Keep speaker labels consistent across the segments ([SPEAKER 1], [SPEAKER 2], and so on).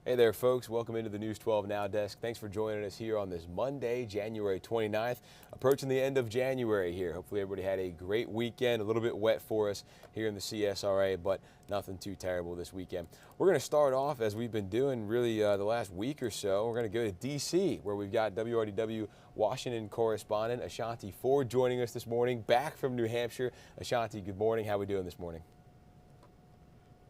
[SPEAKER 1] Hey there, folks. Welcome into the News 12 Now desk. Thanks for joining us here on this Monday, January 29th. Approaching the end of January here. Hopefully everybody had a great weekend. A little bit wet for us here in the CSRA, but nothing too terrible this weekend. We're going to start off, as we've been doing really the last week or so. We're going to go to D.C., where we've got WRDW Washington correspondent Ashanti Ford joining us this morning, back from New Hampshire. Ashanti, good morning. How are we doing this morning?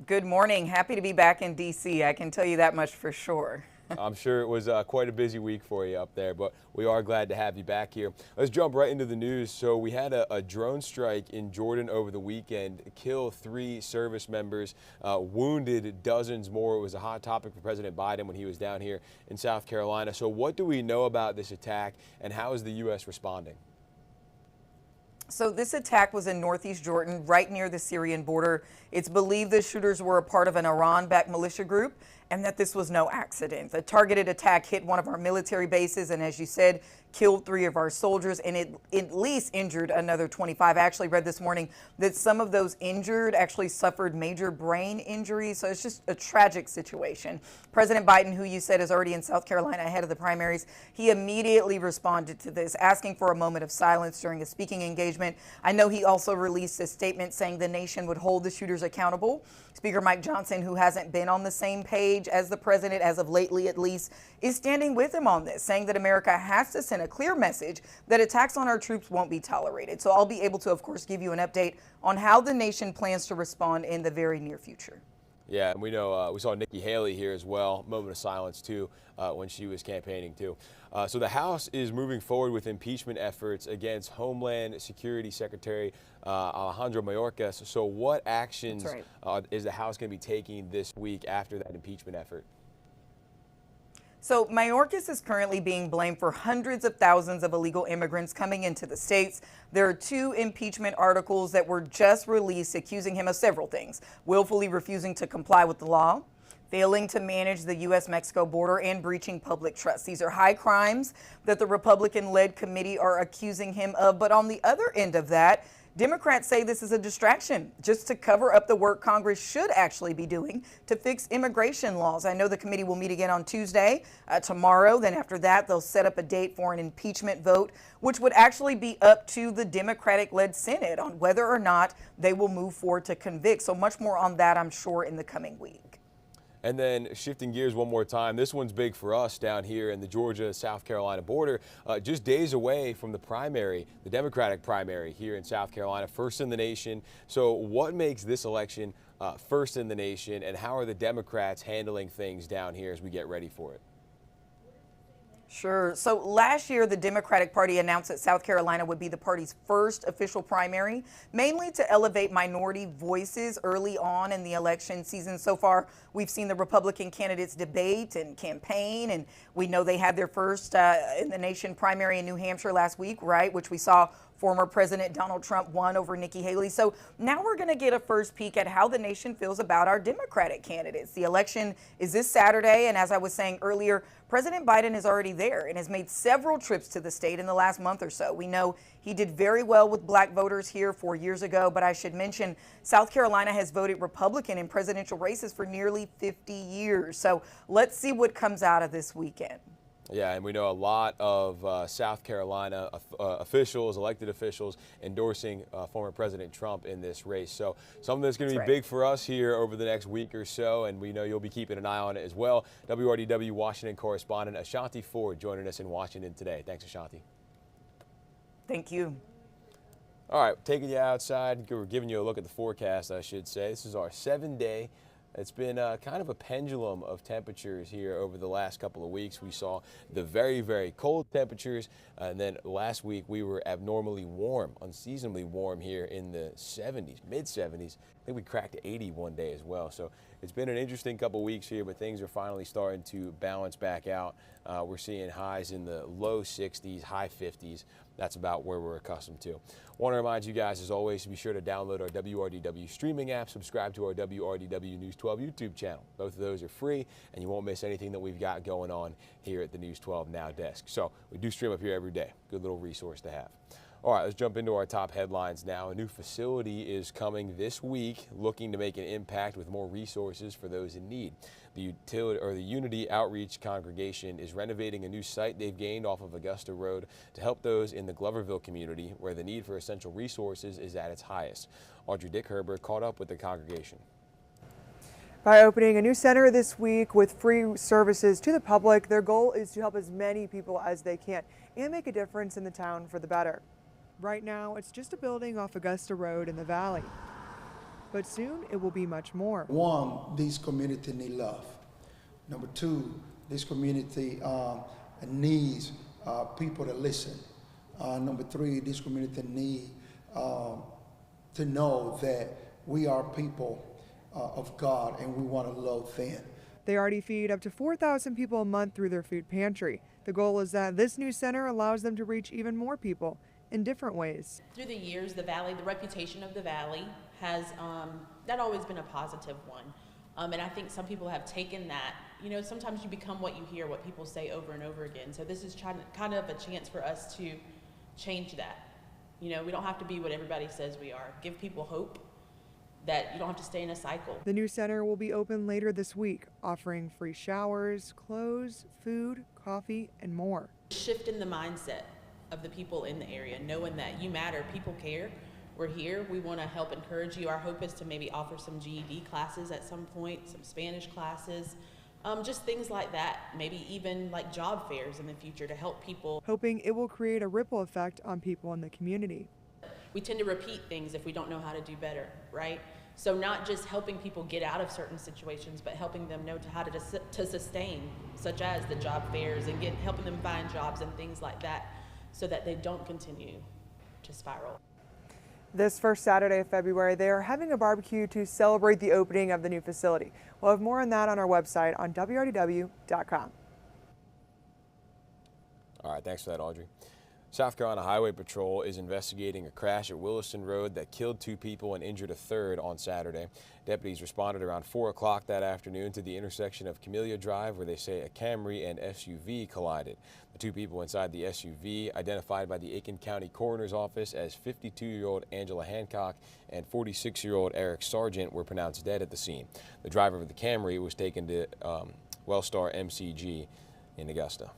[SPEAKER 2] Good morning. Happy to be back in D.C. I can tell you that much for sure.
[SPEAKER 1] I'm sure it was quite a busy week for you up there, but we are glad to have you back here. Let's jump right into the news. So we had a drone strike in Jordan over the weekend, killed 3 service members, wounded dozens more. It was a hot topic for President Biden when he was down here in South Carolina. So what do we know about this attack, and how is the U.S. responding?
[SPEAKER 2] So this attack was in northeast Jordan, right near the Syrian border. It's believed the shooters were a part of an Iran-backed militia group and that this was no accident. The targeted attack hit one of our military bases and, as you said, killed 3 of our soldiers, and it at least injured another 25. I actually read this morning that some of those injured actually suffered major brain injuries. So it's just a tragic situation. President Biden, who you said is already in South Carolina ahead of the primaries, he immediately responded to this, asking for a moment of silence during a speaking engagement. I know he also released a statement saying the nation would hold the shooters accountable. Speaker Mike Johnson, who hasn't been on the same page as the president as of lately at least, is standing with him on this, saying that America has to send a clear message that attacks on our troops won't be tolerated. So I'll be able to, of course, give you an update on how the nation plans to respond in the very near future.
[SPEAKER 1] Yeah, and we know we saw Nikki Haley here as well. Moment of silence too when she was campaigning too. So the House is moving forward with impeachment efforts against Homeland Security Secretary Alejandro Mayorkas. So what actions is the House going to be taking this week after that impeachment effort?
[SPEAKER 2] So Mayorkas is currently being blamed for hundreds of thousands of illegal immigrants coming into the states. There are 2 impeachment articles that were just released accusing him of several things: willfully refusing to comply with the law, failing to manage the U.S.-Mexico border, and breaching public trust. These are high crimes that the Republican-led committee are accusing him of. But on the other end of that, Democrats say this is a distraction just to cover up the work Congress should actually be doing to fix immigration laws. I know the committee will meet again on Tuesday, tomorrow. Then after that, they'll set up a date for an impeachment vote, which would actually be up to the Democratic-led Senate on whether or not they will move forward to convict. So much more on that, I'm sure, in the coming week.
[SPEAKER 1] And then shifting gears one more time, this one's big for us down here in the Georgia-South Carolina border, just days away from the primary, the Democratic primary here in South Carolina, first in the nation. So what makes this election first in the nation, and how are the Democrats handling things down here as we get ready for it?
[SPEAKER 2] Sure. So last year, the Democratic Party announced that South Carolina would be the party's first official primary, mainly to elevate minority voices early on in the election season. So far, we've seen the Republican candidates debate and campaign, and we know they had their first in the nation primary in New Hampshire last week, right, which we saw former President Donald Trump won over Nikki Haley. So now we're going to get a first peek at how the nation feels about our Democratic candidates. The election is this Saturday, and as I was saying earlier, President Biden is already there and has made several trips to the state in the last month or so. We know he did very well with black voters here 4 years ago, but I should mention South Carolina has voted Republican in presidential races for nearly 50 years. So let's see what comes out of this weekend.
[SPEAKER 1] Yeah, and we know a lot of South Carolina officials, elected officials, endorsing former President Trump in this race. So something that's going to be big for us here over the next week or so, and we know you'll be keeping an eye on it as well. WRDW Washington correspondent Ashanti Ford joining us in Washington today. Thanks, Ashanti.
[SPEAKER 2] Thank you.
[SPEAKER 1] All right, taking you outside. We're giving you a look at the forecast, I should say. This is our 7-day. It's been kind of a pendulum of temperatures here over the last couple of weeks. We saw the very, very cold temperatures, and then last week we were abnormally warm, unseasonably warm here in the 70s, mid-70s. I think we cracked 80 one day as well. So it's been an interesting couple of weeks here, but things are finally starting to balance back out. We're seeing highs in the low 60s, high 50s. That's about where we're accustomed to. Want to remind you guys, as always, to be sure to download our WRDW streaming app, subscribe to our WRDW News 12 YouTube channel. Both of those are free, and you won't miss anything that we've got going on here at the News 12 Now desk. So we do stream up here every day. Good little resource to have. All right, let's jump into our top headlines now. A new facility is coming this week, looking to make an impact with more resources for those in need. The Unity Outreach Congregation is renovating a new site they've gained off of Augusta Road to help those in the Gloverville community where the need for essential resources is at its highest. Audrey Dick-Herbert caught up with the congregation.
[SPEAKER 3] By opening a new center this week with free services to the public, their goal is to help as many people as they can and make a difference in the town for the better. Right now, it's just a building off Augusta Road in the valley, but soon it will be much more.
[SPEAKER 4] One, this community needs love. Number two, this community needs people to listen. Number three, this community needs to know that we are people of God and we want to love them.
[SPEAKER 3] They already feed up to 4,000 people a month through their food pantry. The goal is that this new center allows them to reach even more people in different ways.
[SPEAKER 5] Through the years, the valley, the reputation of the valley has not always been a positive one. And I think some people have taken that. You know, sometimes you become what you hear, what people say over and over again. So this is kind of a chance for us to change that. You know, we don't have to be what everybody says we are. Give people hope that you don't have to stay in a cycle.
[SPEAKER 3] The new center will be open later this week, offering free showers, clothes, food, coffee, and more.
[SPEAKER 5] Shift in the mindset of the people in the area, knowing that you matter, people care. We're here, we want to help encourage you. Our hope is to maybe offer some GED classes at some point, some Spanish classes, just things like that, maybe even like job fairs in the future to help people.
[SPEAKER 3] Hoping it will create a ripple effect on people in the community.
[SPEAKER 5] We tend to repeat things if we don't know how to do better, right? So not just helping people get out of certain situations, but helping them know how to sustain, such as the job fairs and helping them find jobs and things like that, so that they don't continue to spiral.
[SPEAKER 3] This first Saturday of February, they are having a barbecue to celebrate the opening of the new facility. We'll have more on that on our website on WRDW.com.
[SPEAKER 1] All right, thanks for that, Audrey. South Carolina Highway Patrol is investigating a crash at Williston Road that killed 2 people and injured a third on Saturday. Deputies responded around 4 o'clock that afternoon to the intersection of Camellia Drive, where they say a Camry and SUV collided. The 2 people inside the SUV, identified by the Aiken County Coroner's Office as 52-year-old Angela Hancock and 46-year-old Eric Sargent, were pronounced dead at the scene. The driver of the Camry was taken to Wellstar MCG in Augusta.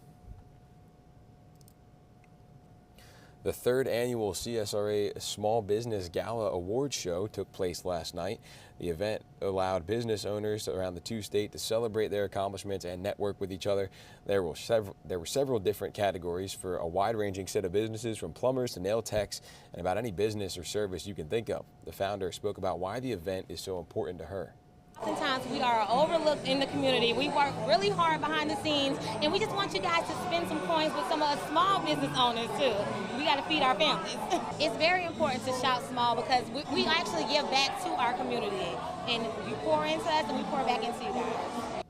[SPEAKER 1] The 3rd annual CSRA Small Business Gala Awards Show took place last night. The event allowed business owners around the 2 states to celebrate their accomplishments and network with each other. There were several different categories for a wide-ranging set of businesses, from plumbers to nail techs and about any business or service you can think of. The founder spoke about why the event is so important to her.
[SPEAKER 6] Oftentimes we are overlooked in the community. We work really hard behind the scenes, and we just want you guys to spend some coins with some of us small business owners too. We got to feed our families. It's very important to shop small because we actually give back to our community, and you pour into us and we pour back into you guys.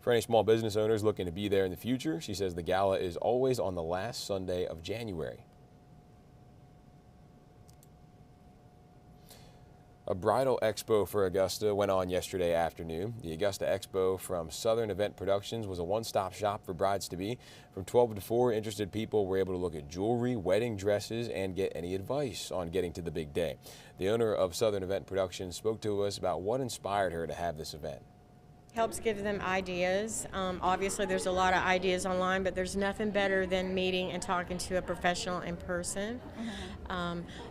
[SPEAKER 1] For any small business owners looking to be there in the future, she says the gala is always on the last Sunday of January. A bridal expo for Augusta went on yesterday afternoon. The Augusta Expo from Southern Event Productions was a one-stop shop for brides-to-be. From 12 to 4, interested people were able to look at jewelry, wedding dresses, and get any advice on getting to the big day. The owner of Southern Event Productions spoke to us about what inspired her to have this event.
[SPEAKER 7] Helps give them ideas. Obviously there's a lot of ideas online, but there's nothing better than meeting and talking to a professional in person.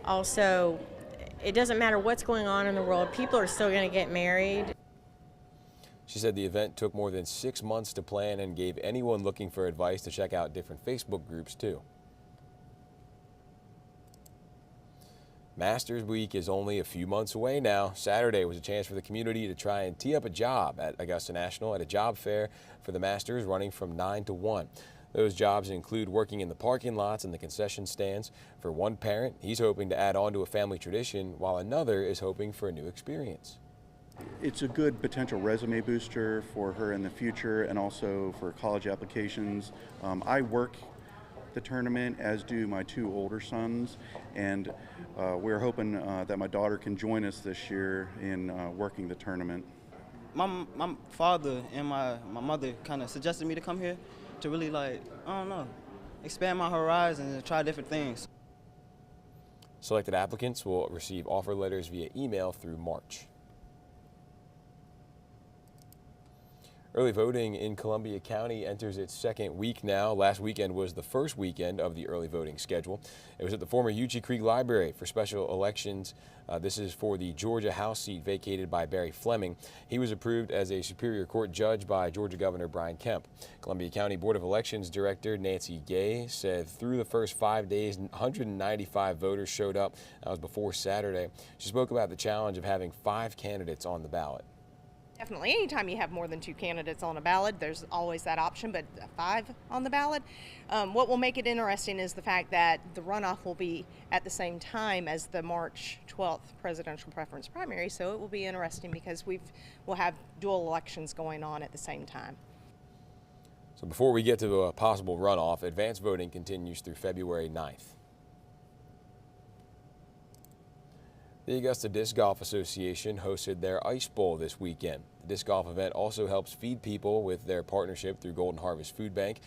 [SPEAKER 7] Also, it doesn't matter what's going on in the world, people are still going to get married.
[SPEAKER 1] She said the event took more than 6 months to plan and gave anyone looking for advice to check out different Facebook groups too. Masters Week is only a few months away now. Saturday was a chance for the community to try and tee up a job at Augusta National at a job fair for the Masters running from 9 to 1. Those jobs include working in the parking lots and the concession stands. For one parent, he's hoping to add on to a family tradition, while another is hoping for a new experience.
[SPEAKER 8] It's a good potential resume booster for her in the future and also for college applications. I work the tournament, as do my 2 older sons, and we're hoping that my daughter can join us this year in working the tournament.
[SPEAKER 9] My father and my mother kind of suggested me to come here to really, expand my horizons and try different things.
[SPEAKER 1] Selected applicants will receive offer letters via email through March. Early voting in Columbia County enters its second week now. Last weekend was the first weekend of the early voting schedule. It was at the former Uchee Creek Library for special elections. This is for the Georgia House seat vacated by Barry Fleming. He was approved as a Superior Court judge by Georgia Governor Brian Kemp. Columbia County Board of Elections Director Nancy Gay said through the first 5 days, 195 voters showed up. That was before Saturday. She spoke about the challenge of having 5 candidates on the ballot.
[SPEAKER 10] Definitely, anytime you have more than 2 candidates on a ballot, there's always that option, but 5 on the ballot. What will make it interesting is the fact that the runoff will be at the same time as the March 12th presidential preference primary, so it will be interesting because we'll have dual elections going on at the same time.
[SPEAKER 1] So before we get to a possible runoff, advanced voting continues through February 9th. The Augusta Disc Golf Association hosted their Ice Bowl this weekend. The disc golf event also helps feed people with their partnership through Golden Harvest Food Bank.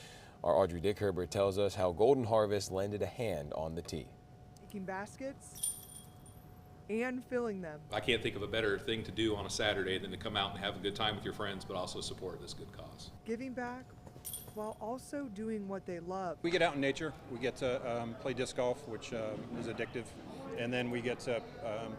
[SPEAKER 1] Our Audrey Dickherbert tells us how Golden Harvest lended a hand on the tee.
[SPEAKER 3] Making baskets and filling them.
[SPEAKER 11] I can't think of a better thing to do on a Saturday than to come out and have a good time with your friends, but also support this good cause.
[SPEAKER 3] Giving back while also doing what they love.
[SPEAKER 12] We get out in nature. We get to play disc golf, which is addictive. And then we get to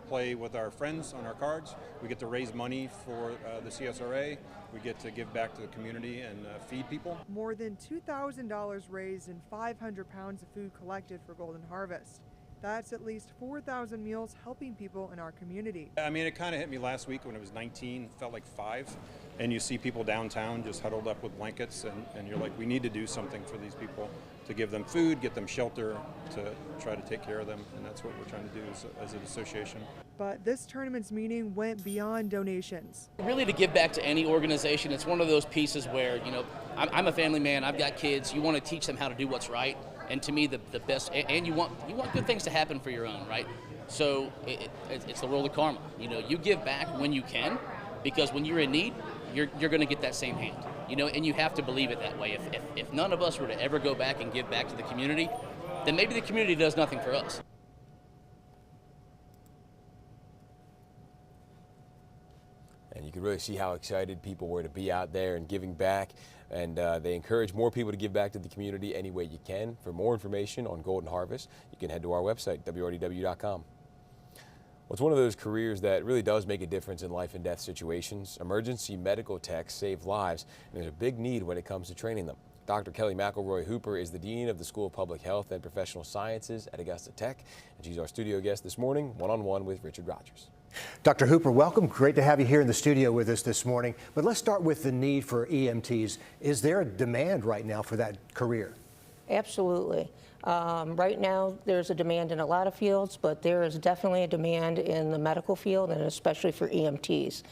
[SPEAKER 12] play with our friends on our cards. We get to raise money for the CSRA. We get to give back to the community and feed people.
[SPEAKER 3] More than $2,000 raised and 500 pounds of food collected for Golden Harvest. That's at least 4,000 meals helping people in our community.
[SPEAKER 12] I mean, it kind of hit me last week when it was 19, felt like 5. And you see people downtown just huddled up with blankets, and you're like, we need to do something for these people, to give them food, get them shelter, to try to take care of them. And that's what we're trying to do as an association.
[SPEAKER 3] But this tournament's meeting went beyond donations.
[SPEAKER 13] Really to give back to any organization, it's one of those pieces where, you know, I'm a family man, I've got kids, you want to teach them how to do what's right. And to me, the best, and you want good things to happen for your own, right? So it's the world of karma. You know, you give back when you can, because when you're in need, you're going to get that same hand. You know, and you have to believe it that way. If none of us were to ever go back and give back to the community, then maybe the community does nothing for us.
[SPEAKER 1] And you can really see how excited people were to be out there and giving back. And they encourage more people to give back to the community any way you can. For more information on Golden Harvest, you can head to our website, WRDW.com. Well, it's one of those careers that really does make a difference in life and death situations. Emergency medical techs save lives, and there's a big need when it comes to training them. Dr. Kelly McElroy Hooper is the Dean of the School of Public Health and Professional Sciences at Augusta Tech, and she's our studio guest this morning, one-on-one with Richard Rogers.
[SPEAKER 14] Dr. Hooper, welcome. Great to have you here in the studio with us this morning. But let's start with the need for EMTs. Is there a demand right now for that career?
[SPEAKER 15] Absolutely. Right now, there's a demand in a lot of fields, but there is definitely a demand in the medical field, and especially for EMTs.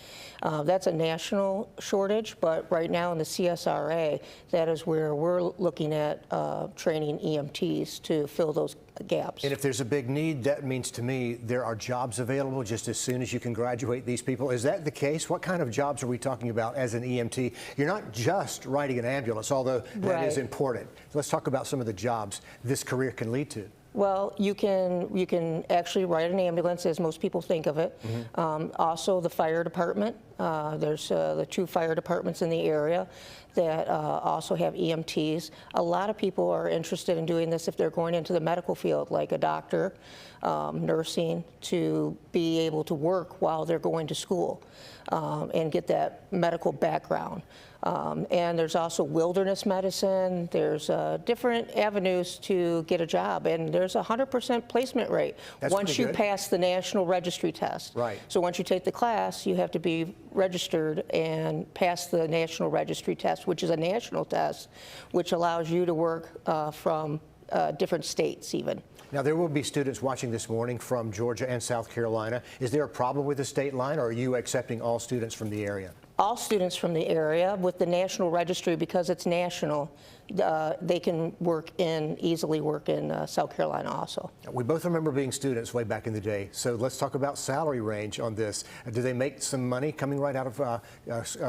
[SPEAKER 15] That's a national shortage, but right now in the CSRA, that is where we're looking at training EMTs to fill those gaps.
[SPEAKER 14] And if there's a big need, that means to me there are jobs available just as soon as you can graduate these people. Is that the case? What kind of jobs are we talking about as an EMT? You're not just riding an ambulance, although that is important. Let's talk about some of the jobs this career can lead to.
[SPEAKER 15] Well, you can actually ride an ambulance, as most people think of it. Also, the fire department. There's the 2 fire departments in the area that also have EMTs. A lot of people are interested in doing this if they're going into the medical field, like a doctor, nursing, to be able to work while they're going to school and get that medical background. And there's also wilderness medicine. There's different avenues to get a job, and there's a 100% placement rate once you pass the national registry test.
[SPEAKER 14] Right.
[SPEAKER 15] So once you take the class, you have to be registered and pass the national registry test, which is a national test, which allows you to work from different states even.
[SPEAKER 14] Now, there will be students watching this morning from Georgia and South Carolina. Is there a problem with the state line, or are you accepting all students from the area?
[SPEAKER 15] All students from the area. With the national registry, because it's national, they can easily work in South Carolina also.
[SPEAKER 14] We both remember being students way back in the day, so let's talk about salary range on this. Do they make some money coming right out of a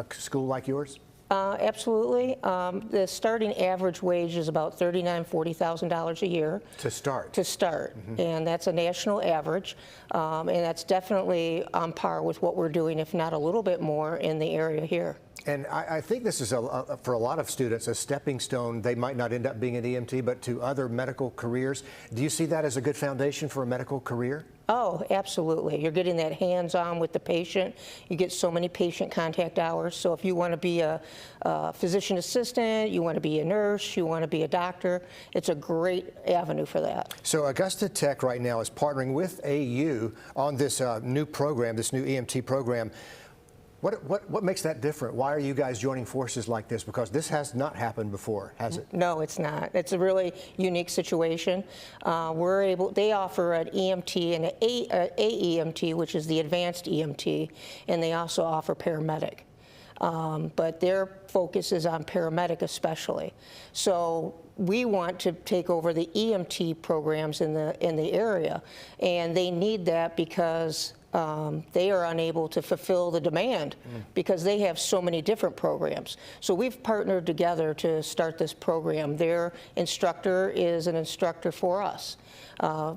[SPEAKER 14] school like yours?
[SPEAKER 15] Absolutely. The starting average wage is about $39,000, $40,000 a year.
[SPEAKER 14] To start?
[SPEAKER 15] To start. And that's a national average. And that's definitely on par with what we're doing, if not a little bit more, in the area here.
[SPEAKER 14] And I think this is, for a lot of students, a stepping stone. They might not end up being an EMT, but to other medical careers. Do you see that as a good foundation for a medical career?
[SPEAKER 15] Oh, absolutely. You're getting that hands-on with the patient. You get so many patient contact hours. So if you want to be a physician assistant, you want to be a nurse, you want to be a doctor, it's a great avenue for that.
[SPEAKER 14] So Augusta Tech right now is partnering with AU on this new program, this new EMT program. What makes that different? Why are you guys joining forces like this? Because this has not happened before, has it?
[SPEAKER 15] No, it's not. It's a really unique situation. They offer an EMT and an AEMT, which is the advanced EMT, and they also offer paramedic. But their focus is on paramedic especially. So we want to take over the EMT programs in the area, and they need that because they are unable to fulfill the demand because they have so many different programs. So we've partnered together to start this program. Their instructor is an instructor for us,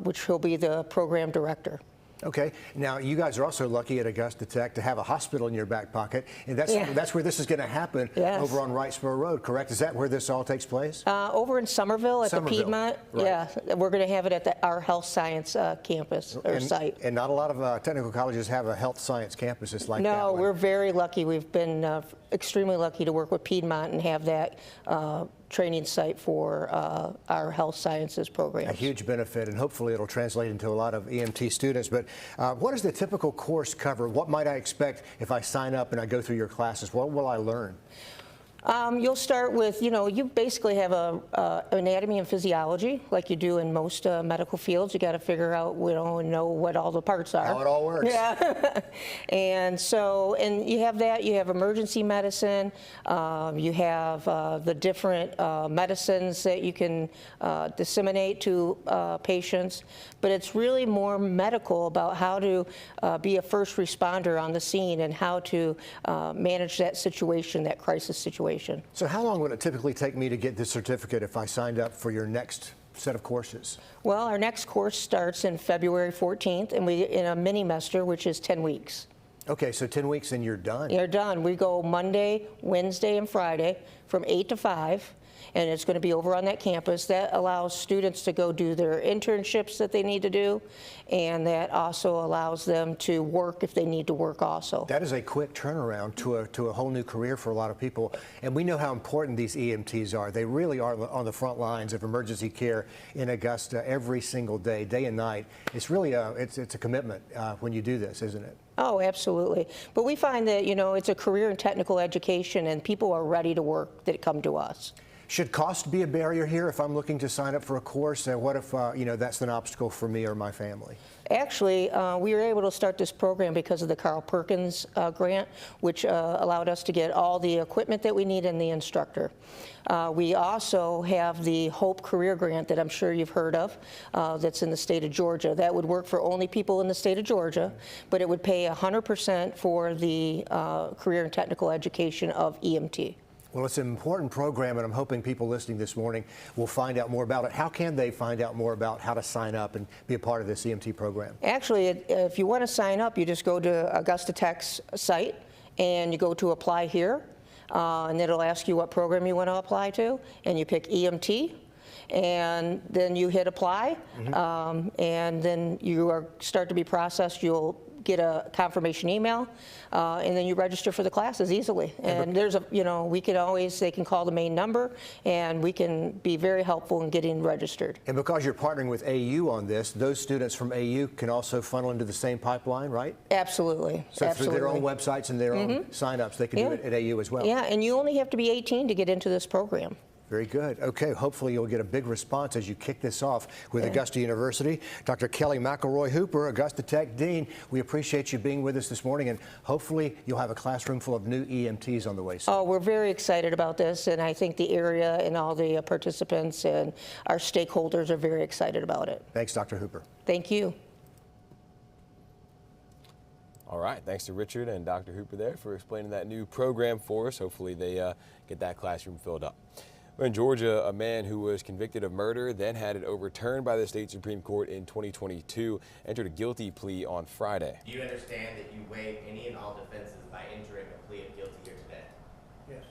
[SPEAKER 15] which will be the program director.
[SPEAKER 14] Okay. Now, you guys are also lucky at Augusta Tech to have a hospital in your back pocket, and that's where this is going to happen, over on Wrightsboro Road, correct? Is that where this all takes place?
[SPEAKER 15] Over in Somerville at the Piedmont.
[SPEAKER 14] Right.
[SPEAKER 15] Yeah, we're going to have it at our health science campus or site.
[SPEAKER 14] And not a lot of technical colleges have a health science campus like that.
[SPEAKER 15] No, we're very lucky. We've been extremely lucky to work with Piedmont and have that training site for our health sciences program.
[SPEAKER 14] A huge benefit, and hopefully it'll translate into a lot of EMT students. But what does the typical course cover? What might I expect if I sign up and I go through your classes? What will I learn?
[SPEAKER 15] You'll start with, you basically have anatomy and physiology like you do in most medical fields. You got to figure out, and know what all the parts are.
[SPEAKER 14] How it all works.
[SPEAKER 15] Yeah. and you have that. You have emergency medicine. You have the different medicines that you can disseminate to patients. But it's really more medical about how to be a first responder on the scene and how to manage that situation, that crisis situation.
[SPEAKER 14] So how long would it typically take me to get this certificate if I signed up for your next set of courses?
[SPEAKER 15] Well, our next course starts in February 14th, and in a mini-mester, which is 10 weeks.
[SPEAKER 14] Okay, so 10 weeks and you're done.
[SPEAKER 15] You're done. We go Monday, Wednesday, and Friday from 8 to 5. And it's going to be over on that campus. That allows students to go do their internships that they need to do, and that also allows them to work if they need to work also.
[SPEAKER 14] That is a quick turnaround to a whole new career for a lot of people. And we know how important these EMTs are. They really are on the front lines of emergency care in Augusta every single day, day and night. It's really it's a commitment when you do this, isn't it?
[SPEAKER 15] Oh, absolutely. But we find that, it's a career in technical education, and people are ready to work that come to us.
[SPEAKER 14] Should cost be a barrier here if I'm looking to sign up for a course? And what if, that's an obstacle for me or my family?
[SPEAKER 15] Actually, we were able to start this program because of the Carl Perkins grant, which allowed us to get all the equipment that we need and the instructor. We also have the Hope Career Grant that I'm sure you've heard of, that's in the state of Georgia. That would work for only people in the state of Georgia, but it would pay 100% for the career and technical education of EMT.
[SPEAKER 14] Well, it's an important program, and I'm hoping people listening this morning will find out more about it. How can they find out more about how to sign up and be a part of this EMT program?
[SPEAKER 15] Actually, if you want to sign up, you just go to Augusta Tech's site, and you go to Apply Here, and it'll ask you what program you want to apply to, and you pick EMT. And then you hit apply, and then you start to be processed. You'll get a confirmation email, and then you register for the classes easily. And there's they can call the main number, and we can be very helpful in getting registered.
[SPEAKER 14] And because you're partnering with AU on this, those students from AU can also funnel into the same pipeline, right?
[SPEAKER 15] Absolutely.
[SPEAKER 14] So through their own websites and their own sign-ups, they can do it at AU as well.
[SPEAKER 15] Yeah, and you only have to be 18 to get into this program.
[SPEAKER 14] Very good. Okay, hopefully you'll get a big response as you kick this off with Augusta University. Dr. Kelly McElroy Hooper, Augusta Tech Dean, we appreciate you being with us this morning, and hopefully you'll have a classroom full of new EMTs on the way soon.
[SPEAKER 15] Oh, we're very excited about this, and I think the area and all the participants and our stakeholders are very excited about it.
[SPEAKER 14] Thanks, Dr. Hooper.
[SPEAKER 15] Thank you.
[SPEAKER 1] All right, thanks to Richard and Dr. Hooper there for explaining that new program for us. Hopefully they get that classroom filled up. In Georgia, a man who was convicted of murder, then had it overturned by the state Supreme Court in 2022, entered a guilty plea on Friday.
[SPEAKER 16] Do you understand that you waive any and all defenses by entering a plea of guilty here today?
[SPEAKER 14] Yes.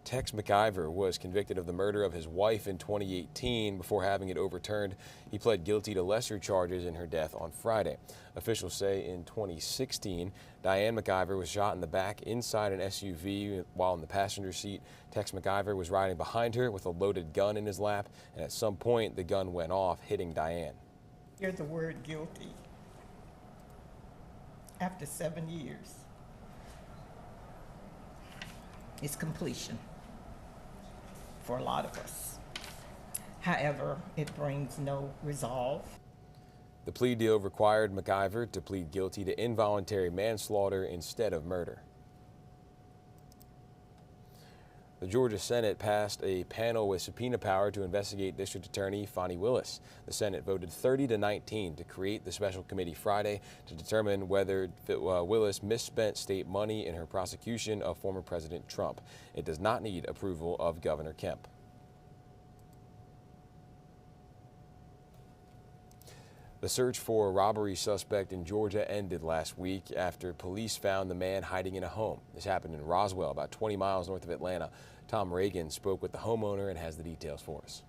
[SPEAKER 1] Tex McIver was convicted of the murder of his wife in 2018 before having it overturned. He pled guilty to lesser charges in her death on Friday. Officials say in 2016, Diane McIver was shot in the back inside an SUV while in the passenger seat. Tex McIver was riding behind her with a loaded gun in his lap, and at some point the gun went off, hitting Diane.
[SPEAKER 17] Hear the word guilty after 7 years. It's completion for a lot of us. However, it brings no resolve.
[SPEAKER 1] The plea deal required McIver to plead guilty to involuntary manslaughter instead of murder. The Georgia Senate passed a panel with subpoena power to investigate District Attorney Fani Willis. The Senate voted 30-19 to create the special committee Friday to determine whether Willis misspent state money in her prosecution of former President Trump. It does not need approval of Governor Kemp. The search for a robbery suspect in Georgia ended last week after police found the man hiding in a home. This happened in Roswell, about 20 miles north of Atlanta. Tom Reagan spoke with the homeowner and has the details for us.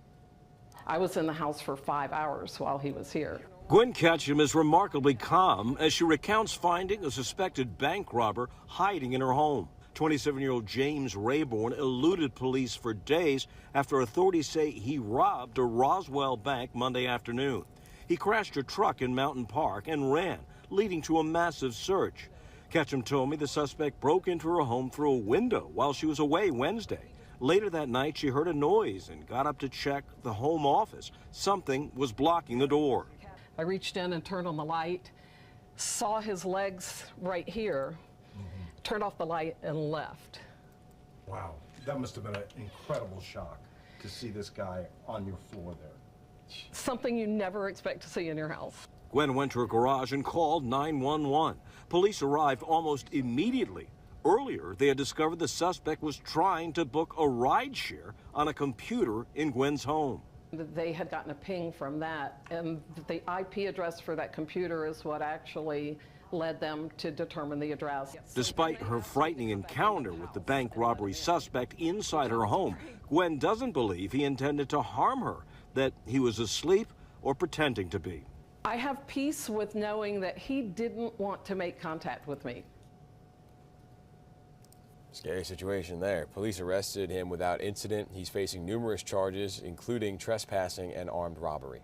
[SPEAKER 18] I was in the house for 5 hours while he was here.
[SPEAKER 19] Gwen Ketchum is remarkably calm as she recounts finding a suspected bank robber hiding in her home. 27-year-old James Rayborn eluded police for days after authorities say he robbed a Roswell bank Monday afternoon. He crashed a truck in Mountain Park and ran, leading to a massive search. Ketchum told me the suspect broke into her home through a window while she was away Wednesday. Later that night, she heard a noise and got up to check the home office. Something was blocking the door.
[SPEAKER 18] I reached in and turned on the light, saw his legs right here, turned off the light and left.
[SPEAKER 20] Wow, that must have been an incredible shock to see this guy on your floor there.
[SPEAKER 18] Something you never expect to see in your house.
[SPEAKER 19] Gwen went to her garage and called 911. Police arrived almost immediately. Earlier, they had discovered the suspect was trying to book a rideshare on a computer in Gwen's home.
[SPEAKER 18] They had gotten a ping from that, and the IP address for that computer is what actually led them to determine the address.
[SPEAKER 19] Despite her frightening encounter with the bank robbery suspect inside her home, Gwen doesn't believe he intended to harm her, that he was asleep or pretending to be.
[SPEAKER 18] I have peace with knowing that he didn't want to make contact with me.
[SPEAKER 1] Scary situation there. Police arrested him without incident. He's facing numerous charges, including trespassing and armed robbery.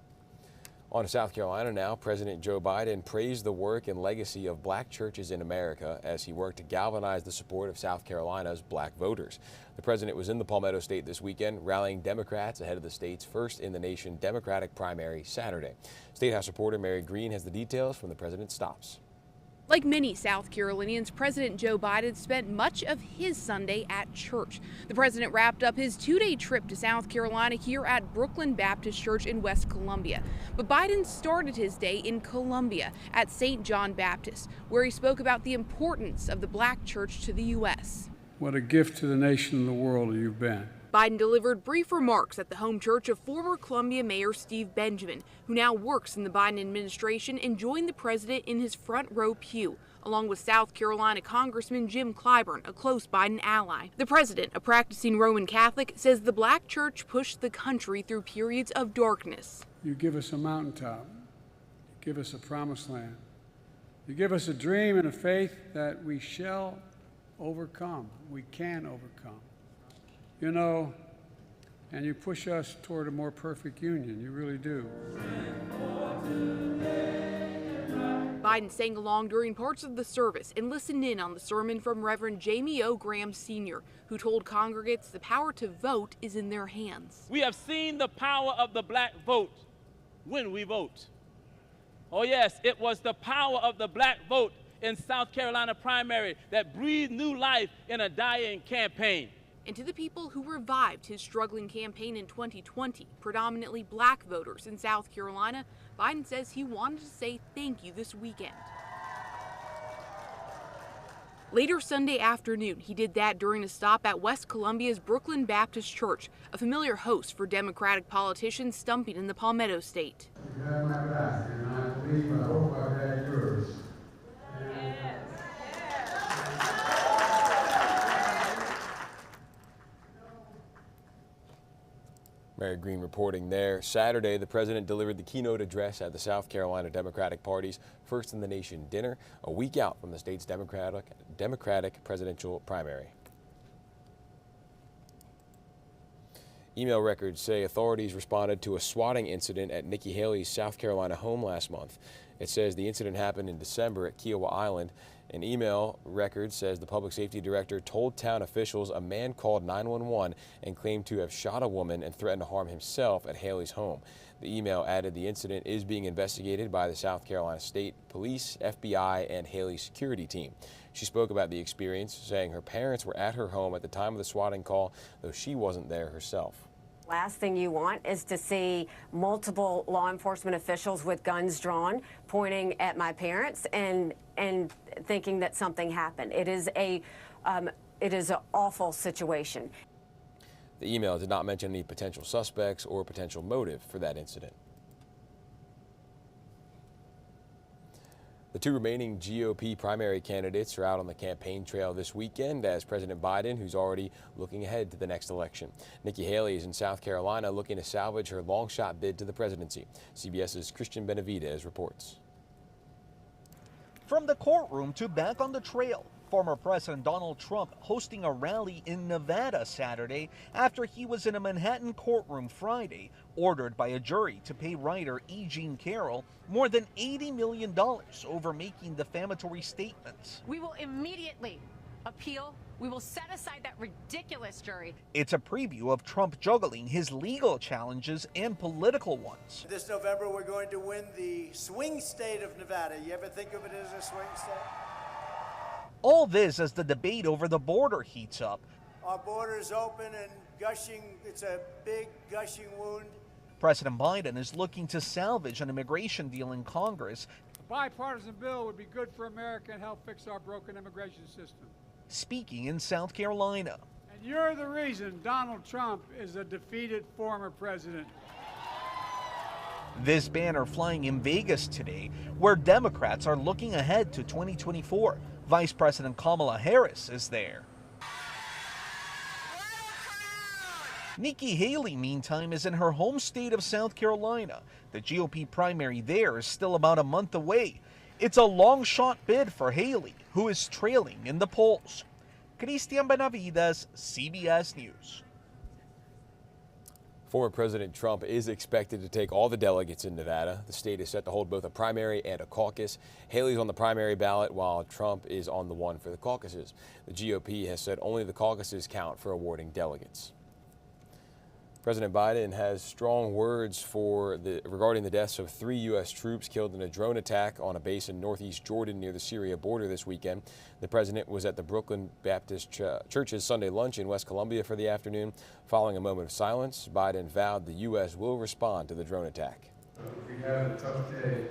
[SPEAKER 1] On to South Carolina now. President Joe Biden praised the work and legacy of black churches in America as he worked to galvanize the support of South Carolina's black voters. The president was in the Palmetto State this weekend, rallying Democrats ahead of the state's first in the nation Democratic primary Saturday. State House reporter Mary Green has the details from the president's stops.
[SPEAKER 21] Like many South Carolinians, President Joe Biden spent much of his Sunday at church. The president wrapped up his two-day trip to South Carolina here at Brooklyn Baptist Church in West Columbia. But Biden started his day in Columbia at St. John Baptist, where he spoke about the importance of the black church to the U.S.
[SPEAKER 22] What a gift to the nation and the world you've been.
[SPEAKER 21] Biden delivered brief remarks at the home church of former Columbia Mayor Steve Benjamin, who now works in the Biden administration and joined the president in his front row pew, along with South Carolina Congressman Jim Clyburn, a close Biden ally. The president, a practicing Roman Catholic, says the black church pushed the country through periods of darkness.
[SPEAKER 22] You give us a mountaintop. You give us a promised land. You give us a dream and a faith that we shall overcome. We can overcome. You know, and you push us toward a more perfect union. You really do.
[SPEAKER 21] Biden sang along during parts of the service and listened in on the sermon from Reverend Jamie O. Graham Sr., who told congregants the power to vote is in their hands.
[SPEAKER 23] We have seen the power of the black vote when we vote. Oh yes, it was the power of the black vote in South Carolina primary that breathed new life in a dying campaign.
[SPEAKER 21] And to the people who revived his struggling campaign in 2020, predominantly black voters in South Carolina, Biden says he wanted to say thank you this weekend. Later Sunday afternoon, he did that during a stop at West Columbia's Brooklyn Baptist Church, a familiar host for Democratic politicians stumping in the Palmetto State.
[SPEAKER 2] You have my back, and I believe, I hope I've had yours.
[SPEAKER 1] Mary Green reporting there. Saturday, the president delivered the keynote address at the South Carolina Democratic Party's First in the Nation dinner, a week out from the state's Democratic presidential primary. Email records say authorities responded to a swatting incident at Nikki Haley's South Carolina home last month. It says the incident happened in December at Kiowa Island. An email record says the public safety director told town officials a man called 911 and claimed to have shot a woman and threatened to harm himself at Haley's home. The email added the incident is being investigated by the South Carolina State Police, FBI, and Haley's security team. She spoke about the experience, saying her parents were at her home at the time of the swatting call, though she wasn't there herself.
[SPEAKER 4] Last thing you want is to see multiple law enforcement officials with guns drawn pointing at my parents and thinking that something happened. It is an awful situation.
[SPEAKER 1] The email did not mention any potential suspects or potential motive for that incident. The two remaining GOP primary candidates are out on the campaign trail this weekend as President Biden, who's already looking ahead to the next election. Nikki Haley is in South Carolina looking to salvage her long-shot bid to the presidency. CBS's Christian Benavidez reports.
[SPEAKER 5] From the courtroom to back on the trail, former President Donald Trump hosting a rally in Nevada Saturday after he was in a Manhattan courtroom Friday, ordered by a jury to pay writer E. Jean Carroll more than $80 million over making defamatory statements.
[SPEAKER 24] We will immediately appeal. We will set aside that ridiculous jury.
[SPEAKER 5] It's a preview of Trump juggling his legal challenges and political ones.
[SPEAKER 25] This November, we're going to win the swing state of Nevada. You ever think of it as a swing state?
[SPEAKER 5] All this as the debate over the border heats up.
[SPEAKER 25] Our border is open and gushing. It's a big gushing wound.
[SPEAKER 5] President Biden is looking to salvage an immigration deal in Congress.
[SPEAKER 22] A bipartisan bill would be good for America and help fix our broken immigration system.
[SPEAKER 5] Speaking in South Carolina.
[SPEAKER 22] And you're the reason Donald Trump is a defeated former president.
[SPEAKER 5] This banner flying in Vegas today, where Democrats are looking ahead to 2024. Vice President Kamala Harris is there. Nikki Haley, meantime, is in her home state of South Carolina. The GOP primary there is still about a month away. It's a long-shot bid for Haley, who is trailing in the polls. Christian Benavidez, CBS News.
[SPEAKER 1] Former President Trump is expected to take all the delegates in Nevada. The state is set to hold both a primary and a caucus. Haley's on the primary ballot while Trump is on the one for the caucuses. The GOP has said only the caucuses count for awarding delegates. President Biden has strong words regarding the deaths of 3 U.S. troops killed in a drone attack on a base in northeast Jordan near the Syria border this weekend. The president was at the Brooklyn Baptist Church's Sunday lunch in West Columbia for the afternoon. Following a moment of silence, Biden vowed the U.S. will respond to the drone attack.
[SPEAKER 2] We had a tough day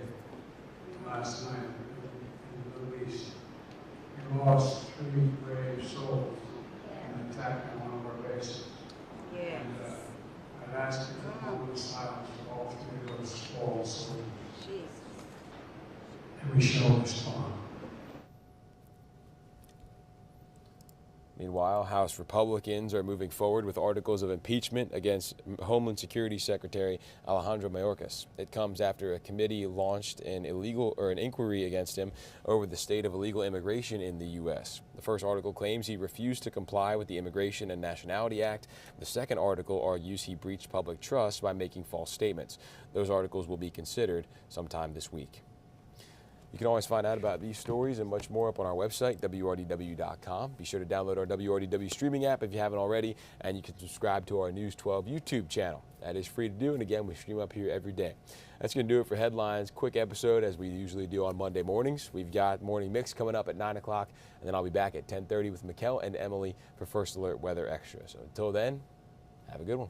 [SPEAKER 2] last night in the Middle East. We lost 3 brave souls in an attack on one of our bases.
[SPEAKER 4] Yes.
[SPEAKER 2] And I'd ask you for a moment of silence for all 3 of those fallen soldiers. And we shall respond.
[SPEAKER 1] Meanwhile, House Republicans are moving forward with articles of impeachment against Homeland Security Secretary Alejandro Mayorkas. It comes after a committee launched an inquiry against him over the state of illegal immigration in the U.S. The first article claims he refused to comply with the Immigration and Nationality Act. The second article argues he breached public trust by making false statements. Those articles will be considered sometime this week. You can always find out about these stories and much more up on our website, WRDW.com. Be sure to download our WRDW streaming app if you haven't already, and you can subscribe to our News 12 YouTube channel. That is free to do, and again, we stream up here every day. That's going to do it for headlines. Quick episode, as we usually do on Monday mornings. We've got Morning Mix coming up at 9 o'clock, and then I'll be back at 10:30 with Mikkel and Emily for First Alert Weather Extra. So until then, have a good one.